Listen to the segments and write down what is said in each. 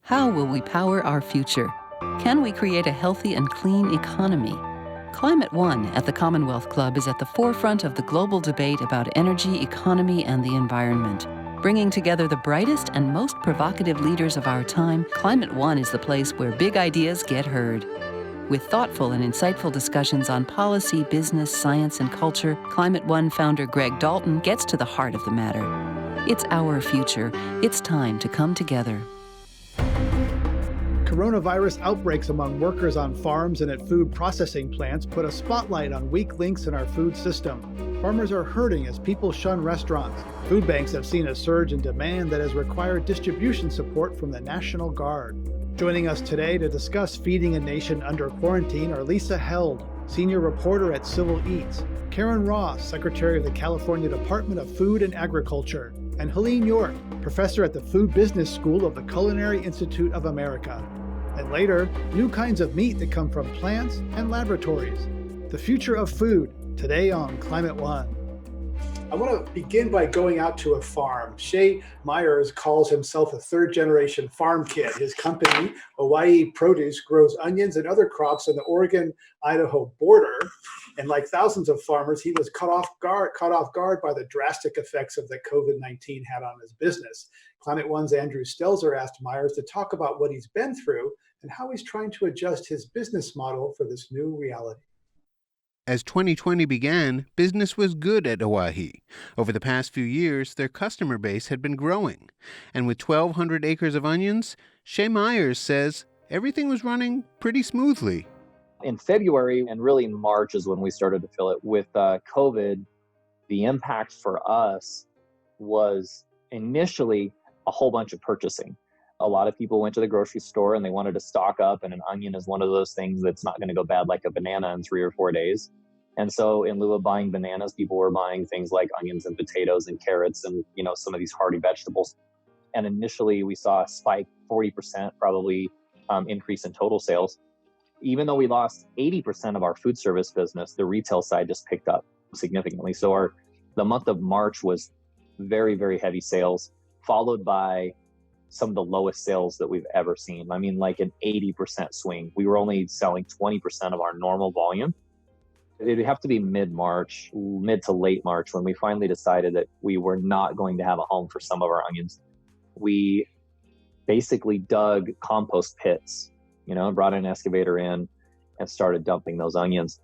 How will we power our future? Can we create a healthy and clean economy? Climate One at the Commonwealth Club is at the forefront of the global debate about energy, economy, and the environment. Bringing together the brightest and most provocative leaders of our time, Climate One is the place where big ideas get heard. With thoughtful and insightful discussions on policy, business, science, and culture, Climate One founder Greg Dalton gets to the heart of the matter. It's our future. It's time to come together. Coronavirus outbreaks among workers on farms and at food processing plants put a spotlight on weak links in our food system. Farmers are hurting as people shun restaurants. Food banks have seen a surge in demand that has required distribution support from the National Guard. Joining us today to discuss feeding a nation under quarantine are Lisa Held, senior reporter at Civil Eats, Karen Ross, secretary of the California Department of Food and Agriculture, and Helene York, professor at the Food Business School of the Culinary Institute of America. And later, new kinds of meat that come from plants and laboratories. The future of food, today on Climate One. I want to begin by going out to a farm. Shea Myers calls himself a third-generation farm kid. His company, Hawaii Produce, grows onions and other crops on the Oregon-Idaho border. And like thousands of farmers, he was caught off guard by the drastic effects of the COVID-19 had on his business. Climate One's Andrew Stelzer asked Myers to talk about what he's been through and how he's trying to adjust his business model for this new reality. As 2020 began, business was good at Oahe. Over the past few years, their customer base had been growing. And with 1,200 acres of onions, Shea Myers says everything was running pretty smoothly. In February and really March is when we started to feel it. With COVID, the impact for us was initially a whole bunch of purchasing. A lot of people went to the grocery store and they wanted to stock up, and an onion is one of those things that's not going to go bad like a banana in 3 or 4 days. And so in lieu of buying bananas, people were buying things like onions and potatoes and carrots and, some of these hardy vegetables. And initially we saw a spike, 40% probably increase in total sales. Even though we lost 80% of our food service business, the retail side just picked up significantly. So the month of March was very, very heavy sales, followed by some of the lowest sales that we've ever seen. I mean, like an 80% swing. We were only selling 20% of our normal volume. It'd have to be mid to late March when we finally decided that we were not going to have a home for some of our onions. We basically dug compost pits, brought an excavator in and started dumping those onions.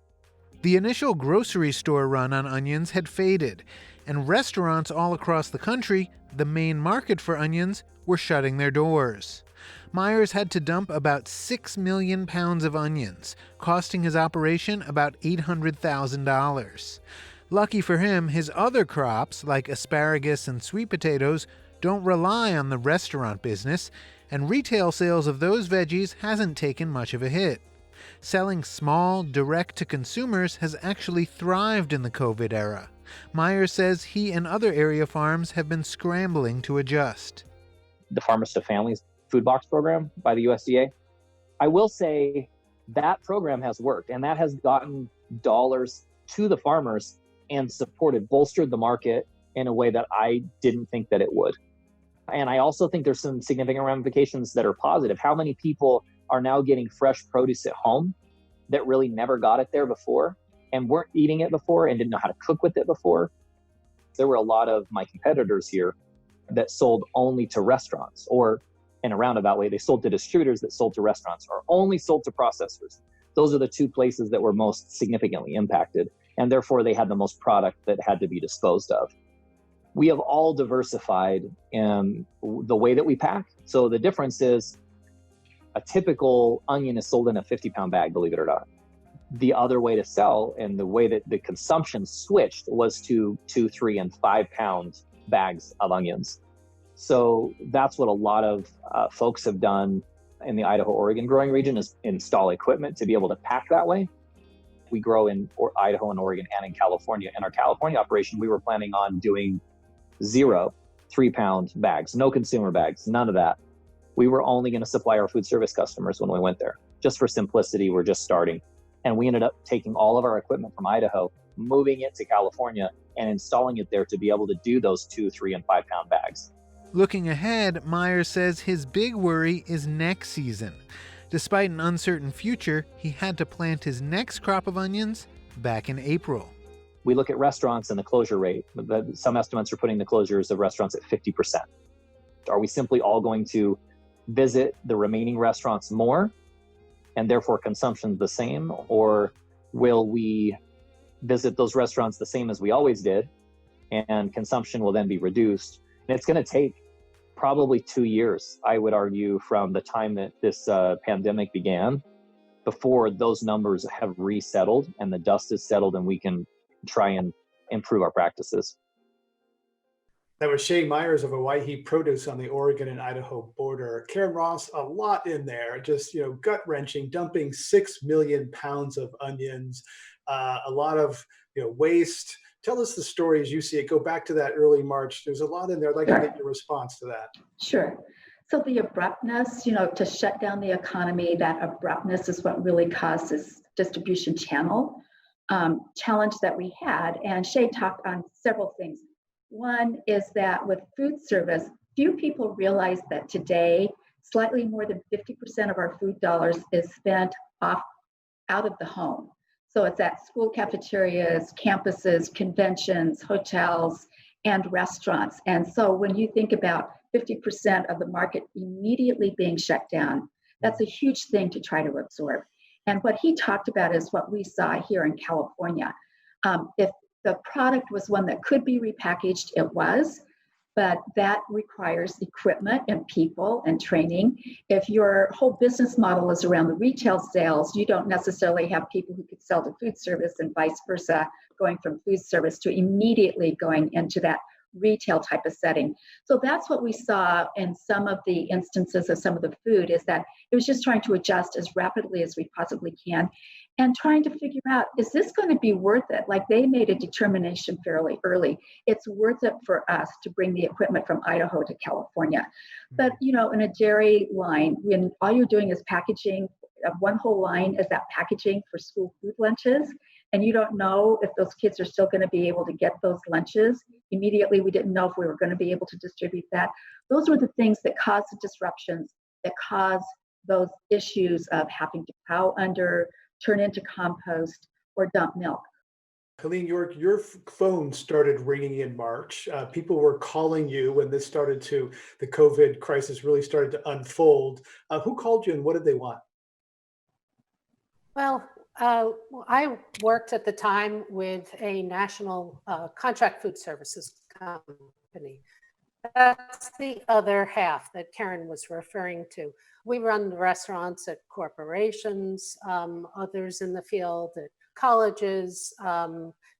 The initial grocery store run on onions had faded, and restaurants all across the country, the main market for onions, were shutting their doors. Myers had to dump about 6 million pounds of onions, costing his operation about $800,000. Lucky for him, his other crops, like asparagus and sweet potatoes, don't rely on the restaurant business, and retail sales of those veggies hasn't taken much of a hit. Selling small, direct to consumers has actually thrived in the COVID era. Myers says he and other area farms have been scrambling to adjust. The Farmers to Families food box program by the USDA. I will say that program has worked, and that has gotten dollars to the farmers and bolstered the market in a way that I didn't think that it would. And I also think there's some significant ramifications that are positive. How many people are now getting fresh produce at home that really never got it there before and weren't eating it before and didn't know how to cook with it before? There were a lot of my competitors here that sold only to restaurants, or in a roundabout way, they sold to distributors that sold to restaurants, or only sold to processors. Those are the two places that were most significantly impacted, and therefore they had the most product that had to be disposed of. We have all diversified in the way that we pack. So the difference is a typical onion is sold in a 50-pound bag, believe it or not. The other way to sell and the way that the consumption switched was to 2, 3, and 5 pound bags of onions. So that's what a lot of folks have done in the Idaho-Oregon growing region, is install equipment to be able to pack that way. We grow in Idaho and Oregon and in California. In our California operation, we were planning on doing 0 3-pound bags, no consumer bags, none of that. We were only going to supply our food service customers when we went there. Just for simplicity, we're just starting. And we ended up taking all of our equipment from Idaho, moving it to California, and installing it there to be able to do those 2, 3, and 5 pound bags. Looking ahead, Myers says his big worry is next season. Despite an uncertain future, he had to plant his next crop of onions back in April. We look at restaurants and the closure rate. Some estimates are putting the closures of restaurants at 50%. Are we simply all going to visit the remaining restaurants more and therefore consumption the same? Or will we visit those restaurants the same as we always did and consumption will then be reduced? And it's going to take probably 2 years, I would argue, from the time that this pandemic began before those numbers have resettled and the dust is settled and we can try and improve our practices. That was Shay Myers of Owyhee Produce on the Oregon and Idaho border. Karen Ross, a lot in there, just gut wrenching, dumping 6 million pounds of onions, a lot of waste. Tell us the story as you see it. Go back to that early March. There's a lot in there. I'd like to get your response to that. Sure. So the abruptness, to shut down the economy, that abruptness is what really caused this distribution channel challenge that we had. And Shay talked on several things. One is that with food service, few people realize that today, slightly more than 50% of our food dollars is spent out of the home. So it's at school cafeterias, campuses, conventions, hotels, and restaurants. And so when you think about 50% of the market immediately being shut down, that's a huge thing to try to absorb. And what he talked about is what we saw here in California. If the product was one that could be repackaged, it was, but that requires equipment and people and training. If your whole business model is around the retail sales, you don't necessarily have people who could sell to food service and vice versa, going from food service to immediately going into that retail type of setting. So that's what we saw in some of the instances of some of the food, is that it was just trying to adjust as rapidly as we possibly can and trying to figure out, is this going to be worth it? Like, they made a determination fairly early. It's worth it for us to bring the equipment from Idaho to California. But, in a dairy line, when all you're doing is packaging, one whole line is that packaging for school food lunches, and you don't know if those kids are still going to be able to get those lunches. Immediately, we didn't know if we were going to be able to distribute that. Those were the things that caused the disruptions, that caused those issues of having to plow under, turn into compost, or dump milk. Helene York, your phone started ringing in March. People were calling you when this the COVID crisis really started to unfold. Who called you and what did they want? Well, I worked at the time with a national contract food services company. That's the other half that Karen was referring to. We run the restaurants at corporations, others in the field at colleges,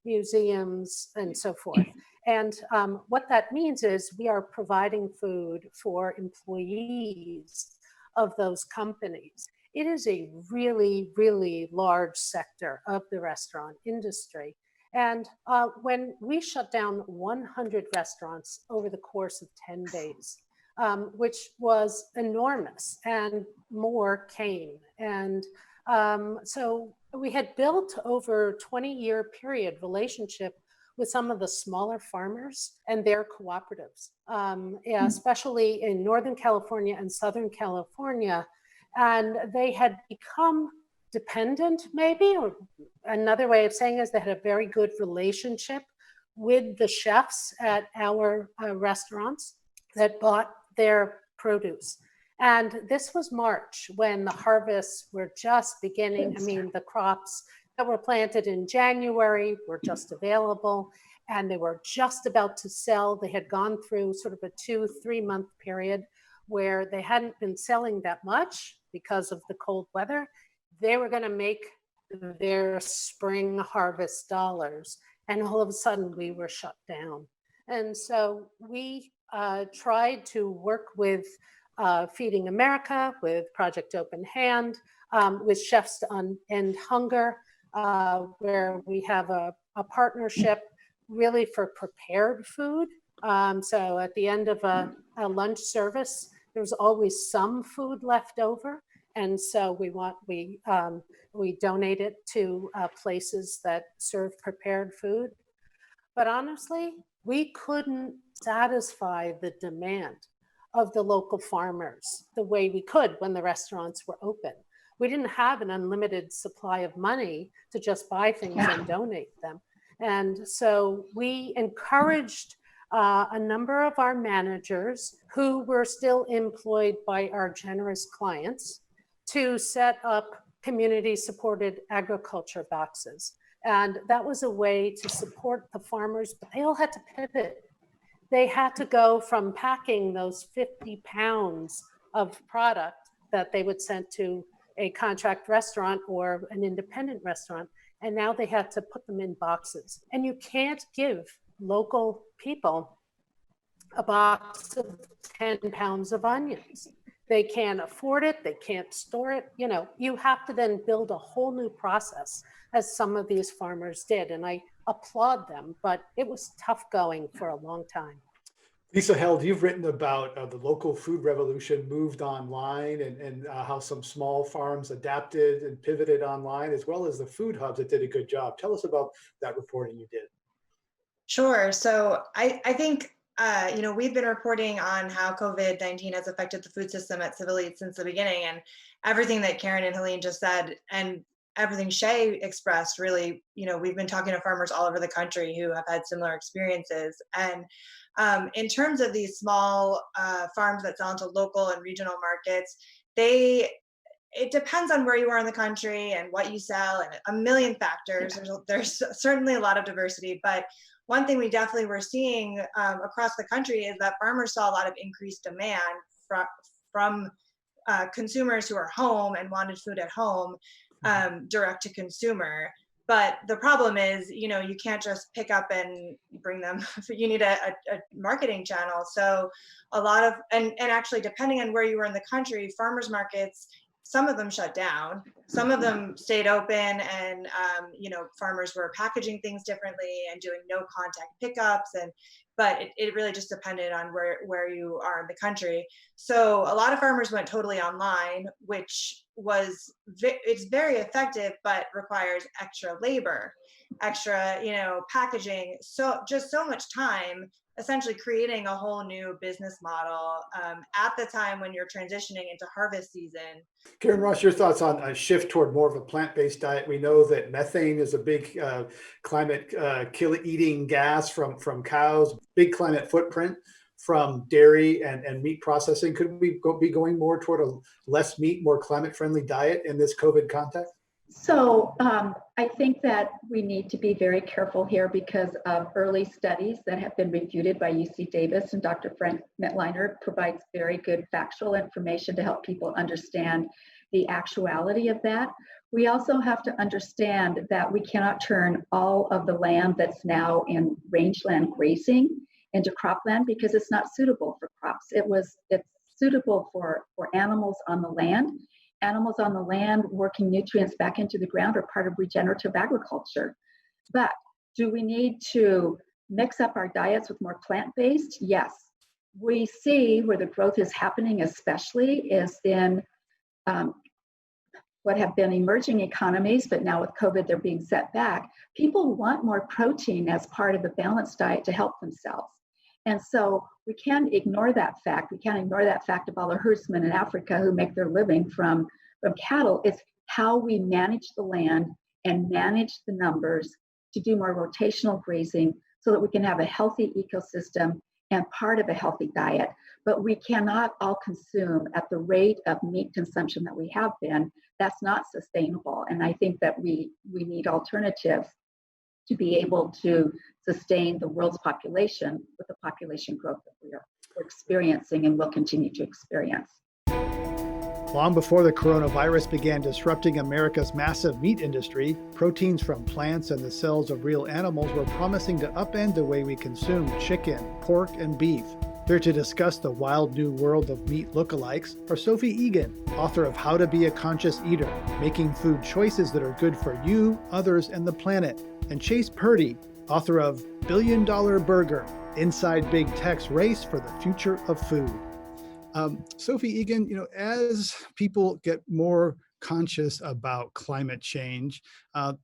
museums, and so forth. And what that means is we are providing food for employees of those companies. It is a really, really large sector of the restaurant industry. And when we shut down 100 restaurants over the course of 10 days, which was enormous, and more came. And so we had built over a 20-year period relationship with some of the smaller farmers and their cooperatives, especially in Northern California and Southern California. And they had become dependent, maybe, or another way of saying is they had a very good relationship with the chefs at our restaurants that bought their produce. And this was March, when the harvests were just beginning. I mean, the crops that were planted in January were just available, and they were just about to sell. They had gone through sort of a 2-3 month period where they hadn't been selling that much because of the cold weather. They were going to make their spring harvest dollars, and all of a sudden we were shut down. And so we tried to work with Feeding America, with Project Open Hand, with Chefs to End Hunger, where we have a partnership really for prepared food. So at the end of a lunch service, there's always some food left over. And so we donate it to places that serve prepared food. But honestly, we couldn't satisfy the demand of the local farmers the way we could when the restaurants were open. We didn't have an unlimited supply of money to just buy things and donate them. And so we encouraged a number of our managers who were still employed by our generous clients to set up community-supported agriculture boxes. And that was a way to support the farmers, but they all had to pivot. They had to go from packing those 50 pounds of product that they would send to a contract restaurant or an independent restaurant, and now they had to put them in boxes. And you can't give local people a box of 10 pounds of onions. They can't afford it, they can't store it. You know, you have to then build a whole new process, as some of these farmers did. And I applaud them, but it was tough going for a long time. Lisa Held, you've written about the local food revolution moved online and how some small farms adapted and pivoted online, as well as the food hubs that did a good job. Tell us about that reporting you did. Sure. So I think, we've been reporting on how COVID-19 has affected the food system at Civil Eats since the beginning, and everything that Karen and Helene just said, and everything Shay expressed, really, we've been talking to farmers all over the country who have had similar experiences. And in terms of these small farms that sell into local and regional markets, it depends on where you are in the country and what you sell and a million factors. There's certainly a lot of diversity, but one thing we definitely were seeing across the country is that farmers saw a lot of increased demand from consumers who are home and wanted food at home, direct to consumer. But the problem is, you can't just pick up and bring them. You need a marketing channel. So a lot of, and actually depending on where you were in the country, farmers markets, some of them shut down, some of them stayed open, and farmers were packaging things differently and doing no contact pickups, but it really just depended on where you are in the country. So a lot of farmers went totally online, which it's very effective, but requires extra labor, extra packaging, so just so much time, essentially creating a whole new business model at the time when you're transitioning into harvest season. Karen Ross, your thoughts on a shift toward more of a plant-based diet? We know that methane is a big climate eating gas from cows, big climate footprint from dairy and meat processing. Could we be going more toward a less meat, more climate-friendly diet in this COVID context? So I think that we need to be very careful here because of early studies that have been refuted by UC Davis, and Dr. Frank Metliner provides very good factual information to help people understand the actuality of that. We also have to understand that we cannot turn all of the land that's now in rangeland grazing into cropland because it's not suitable for crops. It's suitable for animals on the land. Animals on the land working nutrients back into the ground are part of regenerative agriculture. But do we need to mix up our diets with more plant-based? Yes. We see where the growth is happening, especially is in what have been emerging economies, but now with COVID, they're being set back. People want more protein as part of a balanced diet to help themselves. And so we can't ignore that fact. We can't ignore that fact of all the herdsmen in Africa who make their living from cattle. It's how we manage the land and manage the numbers to do more rotational grazing so that we can have a healthy ecosystem and part of a healthy diet. But we cannot all consume at the rate of meat consumption that we have been. That's not sustainable. And I think that we need alternatives to be able to sustain the world's population with the population growth that we're experiencing and will continue to experience. Long before the coronavirus began disrupting America's massive meat industry, proteins from plants and the cells of real animals were promising to upend the way we consume chicken, pork, and beef. Here to discuss the wild new world of meat lookalikes are Sophie Egan, author of How to Be a Conscious Eater, Making Food Choices That Are Good for You, Others, and the Planet, and Chase Purdy, author of $1 Billion Burger, Inside Big Tech's Race for the Future of Food. Sophie Egan, as people get more conscious about climate change.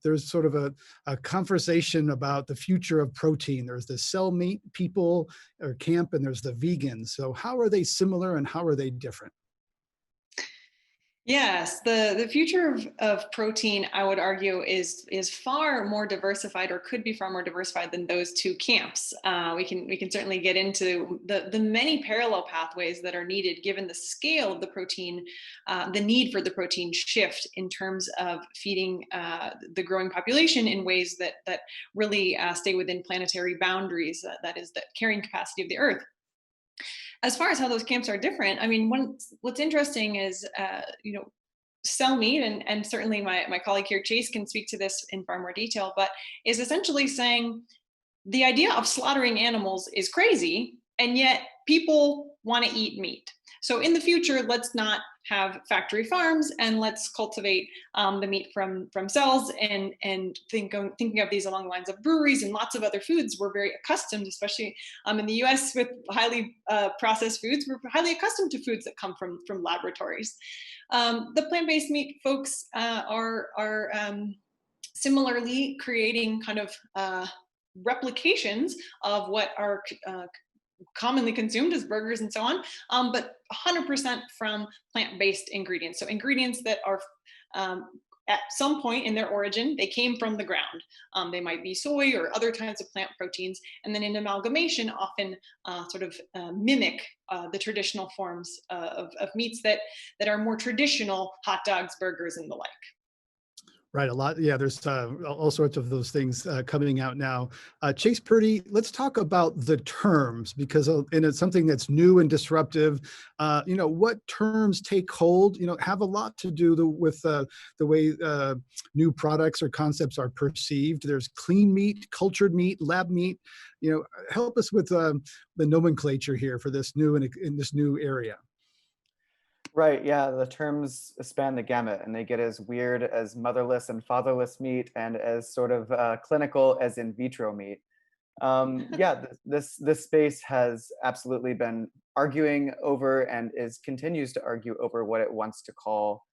There's sort of a conversation about the future of protein. There's the cell meat people or camp, and there's the vegans. So how are they similar and how are they different? Yes, the future of protein, I would argue, is far more diversified, or could be far more diversified than those two camps. We can certainly get into the many parallel pathways that are needed, given the scale of the protein, the need for the protein shift in terms of feeding the growing population in ways that really stay within planetary boundaries. That is the carrying capacity of the Earth. As far as how those camps are different, I mean, what's interesting is, cell meat, and certainly my colleague here, Chase, can speak to this in far more detail, but is essentially saying the idea of slaughtering animals is crazy, and yet people want to eat meat. So in the future, let's not have factory farms, and let's cultivate the meat from cells, and thinking of these along the lines of breweries and lots of other foods. We're very accustomed, especially in the U.S. with highly processed foods. We're highly accustomed to foods that come from laboratories. The plant-based meat folks are similarly creating kind of replications of what are commonly consumed as burgers and so on, but 100% from plant-based ingredients. So ingredients that are at some point in their origin, they came from the ground. They might be soy or other kinds of plant proteins, and then in amalgamation often sort of mimic the traditional forms of meats that are more traditional: hot dogs, burgers, and the like. Right, a lot. Yeah, there's all sorts of those things coming out now. Chase Purdy, let's talk about the terms, because and it's something that's new and disruptive. What terms take hold, have a lot to do with the way new products or concepts are perceived. There's clean meat, cultured meat, lab meat. Help us with the nomenclature here for this new in this new area. Right, yeah, the terms span the gamut, and they get as weird as motherless and fatherless meat, and as sort of clinical as in vitro meat. Yeah, this space has absolutely been arguing over, and continues to argue over, what it wants to call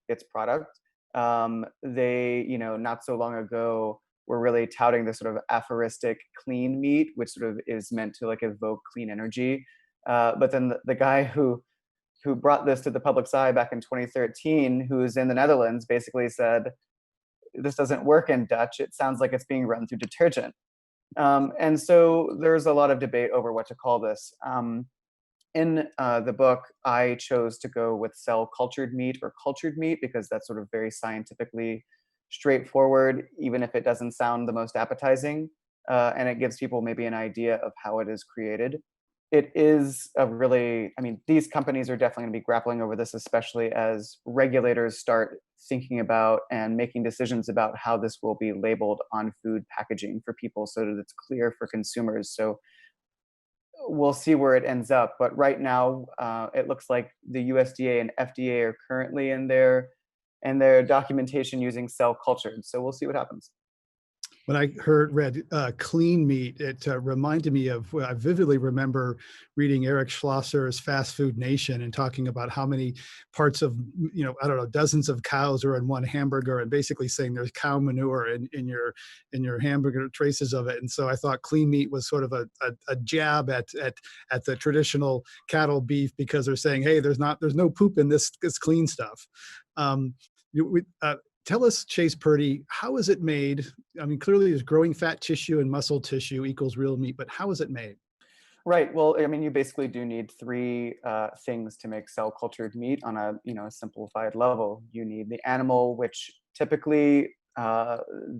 its product. They, not so long ago, were really touting this sort of aphoristic clean meat, which sort of is meant to like evoke clean energy. But then the guy who brought this to the public's eye back in 2013, who's in the Netherlands, basically said, this doesn't work in Dutch. It sounds like it's being run through detergent. And so there's a lot of debate over what to call this. In the book, I chose to go with cell cultured meat or cultured meat, because that's sort of very scientifically straightforward, even if it doesn't sound the most appetizing. And it gives people maybe an idea of how it is created. It is these companies are definitely going to be grappling over this, especially as regulators start thinking about and making decisions about how this will be labeled on food packaging for people, so that it's clear for consumers. So we'll see where it ends up. But right now, it looks like the USDA and FDA are currently in their documentation using cell cultured. So we'll see what happens. When I read clean meat, it reminded me of, I vividly remember reading Eric Schlosser's Fast Food Nation and talking about how many parts of, I don't know, dozens of cows are in one hamburger, and basically saying there's cow manure in your hamburger, traces of it. And so I thought clean meat was sort of a jab at the traditional cattle beef, because they're saying, hey, there's no poop in this clean stuff. Tell us, Chase Purdy, how is it made? I mean, clearly there's growing fat tissue and muscle tissue equals real meat, but how is it made? Right. Well, I mean, you basically do need three things to make cell cultured meat on a simplified level. You need the animal, which typically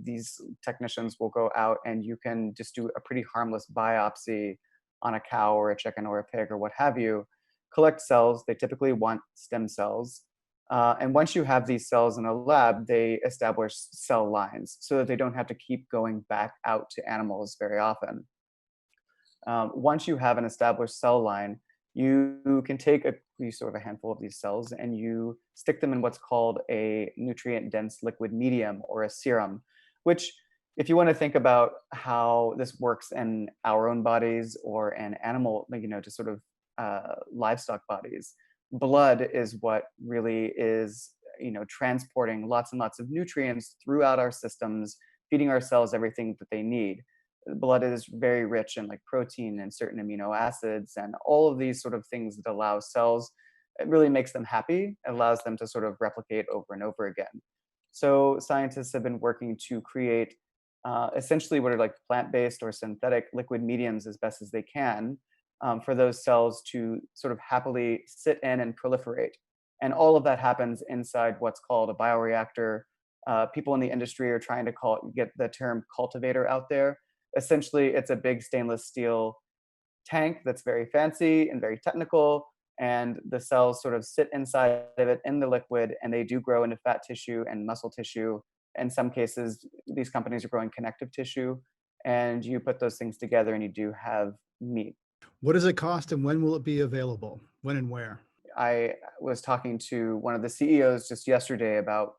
these technicians will go out and you can just do a pretty harmless biopsy on a cow or a chicken or a pig or what have you. Collect cells. They typically want stem cells. And once you have these cells in a lab, they establish cell lines so that they don't have to keep going back out to animals very often. Once you have an established cell line, you can take a handful of these cells and you stick them in what's called a nutrient-dense liquid medium, or a serum, which, if you want to think about how this works in our own bodies or in animal, livestock bodies, blood is what really is transporting lots and lots of nutrients throughout our systems, feeding our cells everything that they need. Blood is very rich in like protein and certain amino acids and all of these sort of things that allow cells. It really makes them happy. It allows them to sort of replicate over and over again. So scientists have been working to create essentially what are like plant-based or synthetic liquid mediums as best as they can for those cells to sort of happily sit in and proliferate. And all of that happens inside what's called a bioreactor. People in the industry are trying to get the term cultivator out there. Essentially, it's a big stainless steel tank that's very fancy and very technical, and the cells sort of sit inside of it in the liquid, and they do grow into fat tissue and muscle tissue. In some cases, these companies are growing connective tissue, and you put those things together and you do have meat. What does it cost and when will it be available? When and where? I was talking to one of the CEOs just yesterday about,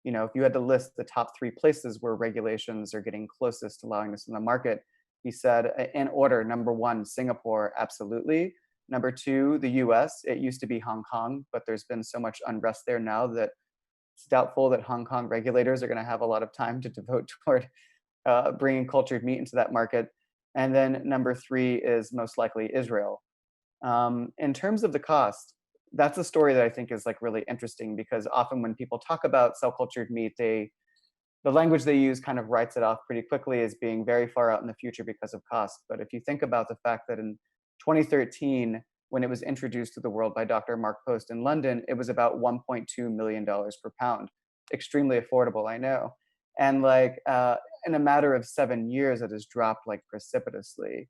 if you had to list the top 3 places where regulations are getting closest to allowing this in the market, he said, in order, number 1, Singapore, absolutely. Number 2, the US. It used to be Hong Kong, but there's been so much unrest there now that it's doubtful that Hong Kong regulators are going to have a lot of time to devote toward bringing cultured meat into that market. And then number 3 is most likely Israel. In terms of the cost, that's a story that I think is like really interesting because often when people talk about cell cultured meat, the language they use kind of writes it off pretty quickly as being very far out in the future because of cost. But if you think about the fact that in 2013, when it was introduced to the world by Dr. Mark Post in London, it was about $1.2 million per pound. Extremely affordable, I know. And in a matter of 7 years, it has dropped like precipitously.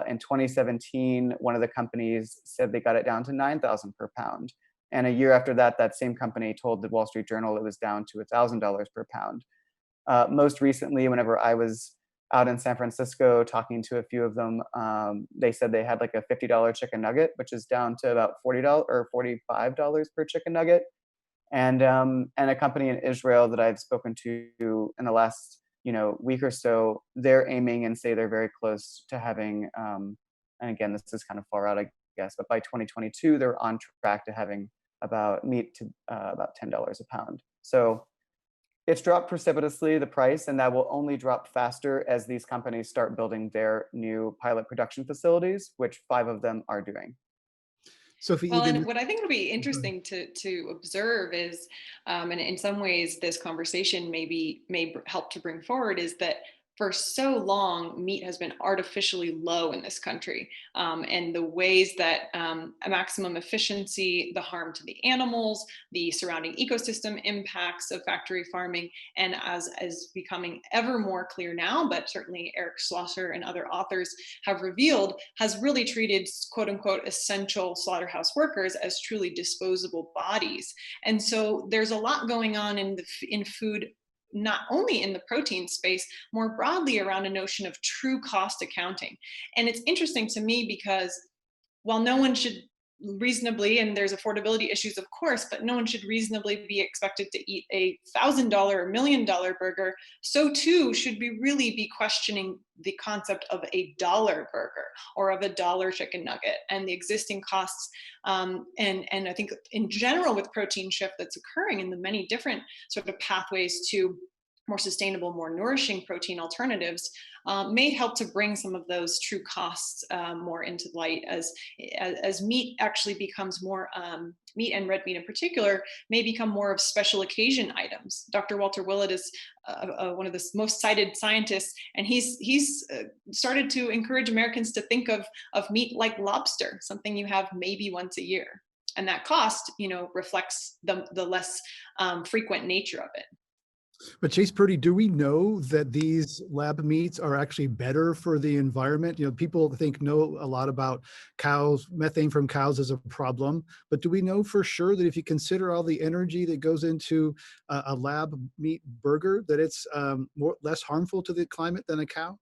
In 2017, one of the companies said they got it down to 9,000 per pound. And a year after that, that same company told the Wall Street Journal it was down to $1,000 per pound. Most recently, whenever I was out in San Francisco talking to a few of them, they said they had like a $50 chicken nugget, which is down to about $40 or $45 per chicken nugget. And a company in Israel that I've spoken to in the last week or so, they're aiming and say they're very close to having, and again, this is kind of far out, I guess, but by 2022, they're on track to having about meat to about $10 a pound. So it's dropped precipitously, the price, and that will only drop faster as these companies start building their new pilot production facilities, which 5 of them are doing. So if Well, and what I think will be interesting to observe is, and in some ways this conversation may help to bring forward, is that for so long, meat has been artificially low in this country. And the ways that a maximum efficiency, the harm to the animals, the surrounding ecosystem impacts of factory farming, and as is becoming ever more clear now, but certainly Eric Schlosser and other authors have revealed, has really treated quote unquote essential slaughterhouse workers as truly disposable bodies. And so there's a lot going on in food, not only in the protein space, more broadly around a notion of true cost accounting. And it's interesting to me because while no one should reasonably, and there's affordability issues, of course, but no one should reasonably be expected to eat a $1,000 or $1 million burger, so too should we really be questioning the concept of a dollar burger or of a dollar chicken nugget and the existing costs. And I think in general with protein shift that's occurring in the many different sort of pathways to more sustainable, more nourishing protein alternatives may help to bring some of those true costs more into light as meat actually becomes more, meat and red meat in particular, may become more of special occasion items. Dr. Walter Willett is one of the most cited scientists, and he's started to encourage Americans to think of meat like lobster, something you have maybe once a year. And that cost, reflects the less frequent nature of it. But Chase Purdy, do we know that these lab meats are actually better for the environment? People know a lot about cows, methane from cows is a problem, but do we know for sure that if you consider all the energy that goes into a lab meat burger, that it's less harmful to the climate than a cow?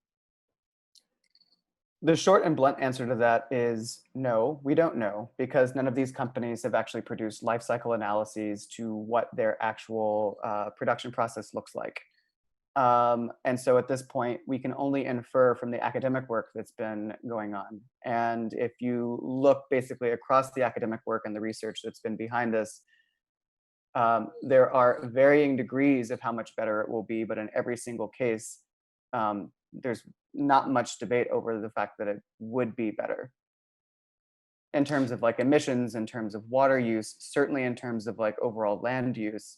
The short and blunt answer to that is no, we don't know, because none of these companies have actually produced life cycle analyses to what their actual production process looks like. And so at this point, we can only infer from the academic work that's been going on. And if you look basically across the academic work and the research that's been behind this, There are varying degrees of how much better it will be, but in every single case, there's not much debate over the fact that it would be better in terms of like emissions, in terms of water use, certainly in terms of like overall land use.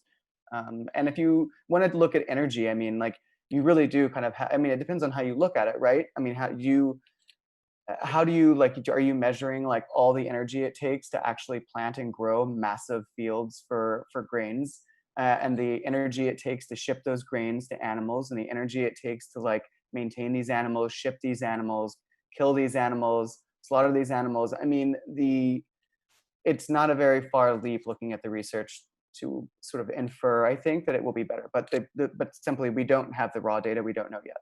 And if you wanted to look at energy, I mean, like you really do kind of, I mean, it depends on how you look at it, right? I mean, how do you like, are you measuring like all the energy it takes to actually plant and grow massive fields for grains, and the energy it takes to ship those grains to animals, and the energy it takes to like maintain these animals, ship these animals, kill these animals, slaughter these animals? I mean, it's not a very far leap looking at the research to sort of infer, I think, that it will be better. But but simply, we don't have the raw data. We don't know yet.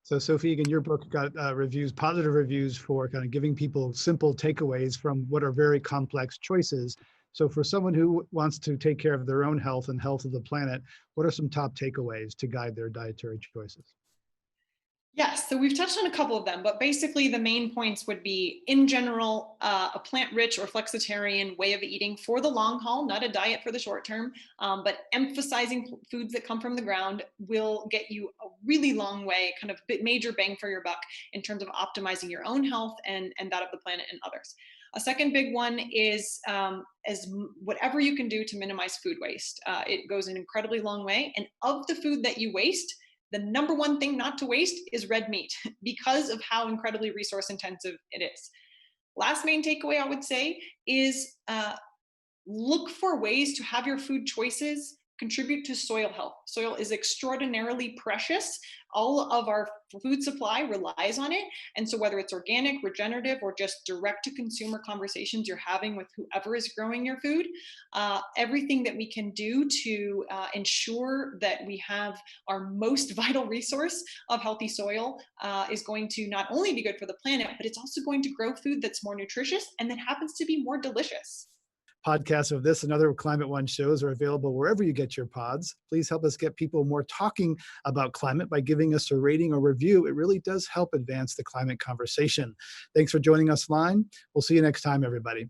So Sophie, again, your book got reviews, positive reviews for kind of giving people simple takeaways from what are very complex choices. So for someone who wants to take care of their own health and health of the planet, what are some top takeaways to guide their dietary choices? Yes, so we've touched on a couple of them, but basically the main points would be, in general, a plant-rich or flexitarian way of eating for the long haul, not a diet for the short term, but emphasizing foods that come from the ground will get you a really long way, kind of major bang for your buck in terms of optimizing your own health and that of the planet and others. A second big one is whatever you can do to minimize food waste. It goes an incredibly long way, and of the food that you waste, the number one thing not to waste is red meat because of how incredibly resource intensive it is. Last main takeaway I would say is look for ways to have your food choices contribute to soil health. Soil is extraordinarily precious. All of our food supply relies on it. And so whether it's organic, regenerative, or just direct to consumer conversations you're having with whoever is growing your food, everything that we can do to ensure that we have our most vital resource of healthy soil is going to not only be good for the planet, but it's also going to grow food that's more nutritious and that happens to be more delicious. Podcasts of this and other Climate One shows are available wherever you get your pods. Please help us get people more talking about climate by giving us a rating or review. It really does help advance the climate conversation. Thanks for joining us, Line. We'll see you next time, everybody.